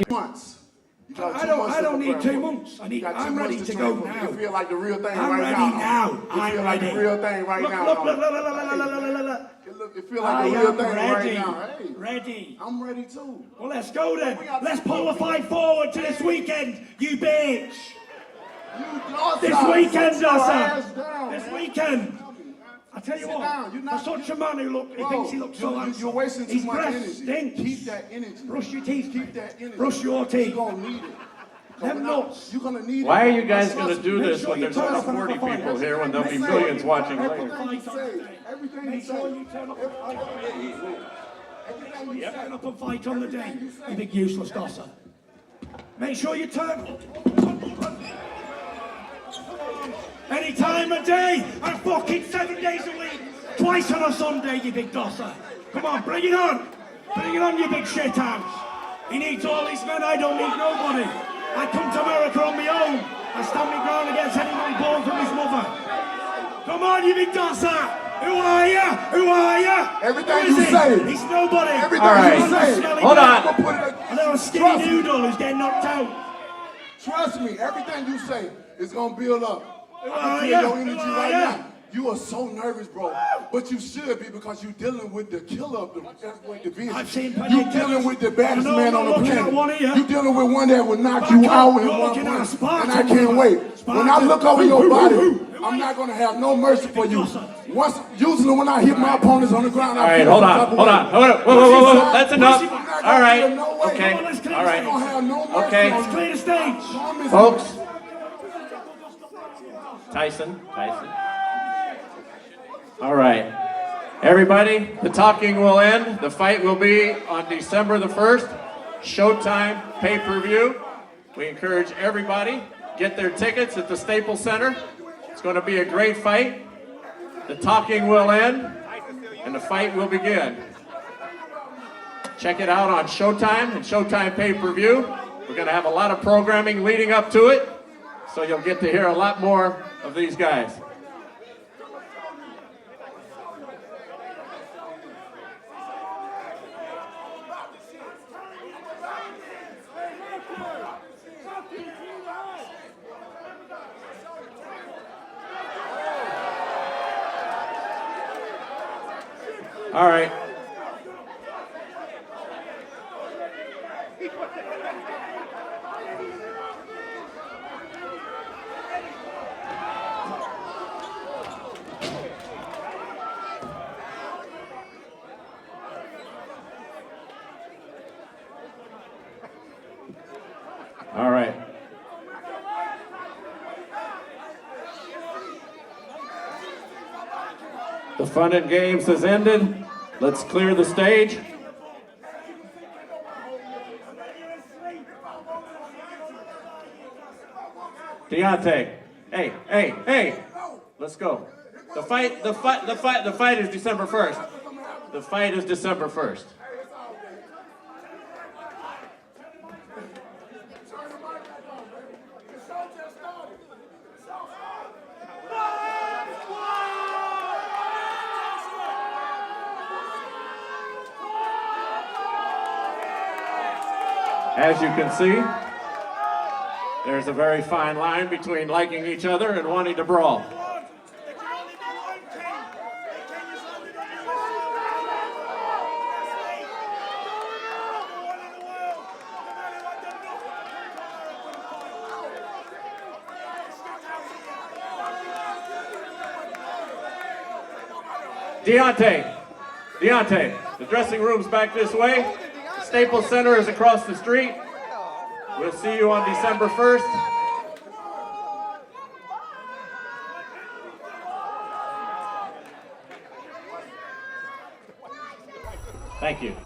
months. I don't need 2 months. I'm ready to go now. You feel like the real thing right now. I'm ready now. You feel like the real thing right now. Look. You feel like the real thing ready. right now. Hey, Ready. I'm ready too. Well, let's go then. Let's pull the fight forward to this weekend, you bitch. This weekend, Dasa. This weekend. I tell you what, for such a man who thinks he looks so handsome, you're wasting too much energy. Stinks. Keep that energy. Brush your teeth. Keep that energy. Brush your teeth. You're gonna need it. Them nuts. You're gonna need it. Why are you guys going to do this sure when you there's turn only up and 40 have a fight. people here when there'll be millions watching later? Everything you say. Turn up and fight on the day, you big useless dosser. Make sure you turn up. Any time of day, and fucking 7 days a week. Twice on a Sunday, you big dosser. Come on, bring it on. Bring it on, you big shit house. He needs all these men, I don't need nobody. I come to America on my own. I stand my ground against anyone born from his mother. Come on, you big dosser. Who are you? Who are you? Everything you say. He's nobody. Everything All right. you say. Hold on. A little skinny noodle who's getting knocked out. Trust me, everything you say is gonna build up. I Who can are feel ya? your energy Who are right ya? now. You are so nervous, bro. But you should be because you're dealing with the killer of the heavyweight division. I've seen plenty You're of dealing killers. with the baddest I know, man I'm on the not looking at one planet. here. You're dealing with one that will knock Back you up. out in You're one looking at a punch. Spartan, And I can't brother. wait. When I look over your body, I'm not gonna have no mercy for you. Usually when I hit my opponents on the ground, All I right, feel hold some on, type of hold way. on. Whoa. That's enough. I'm not All gonna right. feel no way. Okay. Come on, let's clear All the I'm gonna stage. have no mercy Okay. on Let's you. clear the stage. Promise you. Folks. Tyson. All right. Everybody, the talking will end. The fight will be on December the 1st. Showtime pay-per-view. We encourage everybody, get their tickets at the Staples Center. It's going to be a great fight. The talking will end, and the fight will begin. Check it out on Showtime and Showtime pay-per-view. We're going to have a lot of programming leading up to it, so you'll get to hear a lot more of these guys. All right. All right. The fun and games has ended. Let's clear the stage. Deontay, hey, let's go. The fight is December 1st. The fight is December 1st. As you can see, there's a very fine line between liking each other and wanting to brawl. Deontay, the dressing room's back this way. Staples Center is across the street. We'll see you on December 1st. Thank you.